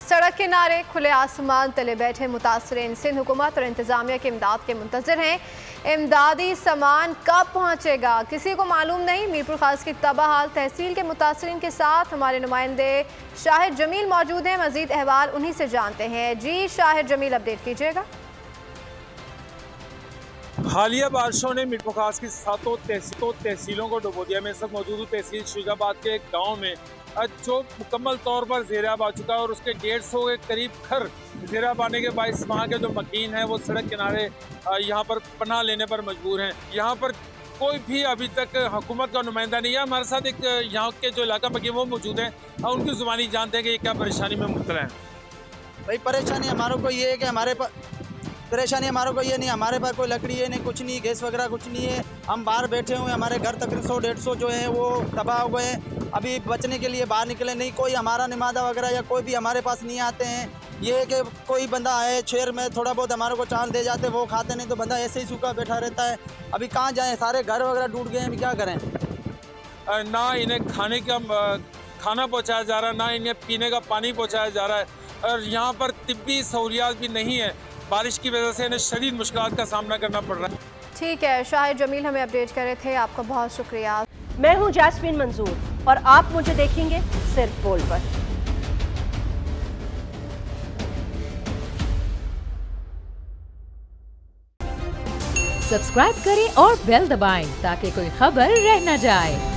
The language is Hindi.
सड़क किनारे खुले आसमान तले बैठे मुतासरीन सिंध हुकूमत और इंतजामिया की इमदाद के मुंतज़िर हैं। इमदादी सामान कब पहुँचेगा किसी को मालूम नहीं। मीरपुर खास की तबाह हाल तहसील के मुतासरीन के साथ हमारे नुमाइंदे शाहिद जमील मौजूद हैं। मजीद अहवाल उन्हीं से जानते हैं। जी शाहिद जमील, अपडेट कीजिएगा। हालिया बारिशों ने मीरपुर खास की सातों तहसीलों को डुबो दिया। मैं सब मौजूद हूँ तहसील शुजाबाद के एक गाँव में जो मुकम्मल तौर पर ज़ेराब आ चुका है और उसके 150 के करीब घर ज़ेराब आने के बायस वहाँ के जो मकीन हैं वो सड़क किनारे यहाँ पर पनाह लेने पर मजबूर हैं। यहाँ पर कोई भी अभी तक हुकूमत का नुमाइंदा नहीं है। हमारे साथ एक यहाँ के जो इलाका मकीन वो मौजूद हैं और उनकी ज़ुबानी जानते हैं कि ये क्या परेशानी में मुब्तला है। भाई परेशानी हमारों को ये है कि हमारे पास कोई लकड़ी है नहीं, कुछ नहीं, गैस वगैरह कुछ नहीं है। हम बाहर बैठे हुए, हमारे घर तकरीबन 100-150 जो हैं वो तबाह हो गए हैं। अभी बचने के लिए बाहर निकले नहीं, कोई हमारा निमादा वगैरह या कोई भी हमारे पास नहीं आते हैं। ये है कि कोई बंदा आए शहर में थोड़ा बहुत हमारे को चाल दे जाते, वो खाते नहीं तो बंदा ऐसे ही सूखा बैठा रहता है। अभी कहाँ जाएँ, सारे घर वगैरह टूट गए हैं, अभी क्या करें। ना इन्हें खाना पहुँचाया जा रहा है, ना इन्हें पीने का पानी पहुँचाया जा रहा है और यहाँ पर तिब्बी सहूलियात भी नहीं है। बारिश की वजह से इन्हें शदीद मुश्किलात का सामना करना पड़ रहा है। ठीक है, शाहिद जमील हमें अपडेट कर रहे थे, आपका बहुत शुक्रिया। मैं हूं जैस्मीन मंजूर और आप मुझे देखेंगे सिर्फ बोल पर। सब्सक्राइब करें और बेल दबाएं ताकि कोई खबर रह न जाए।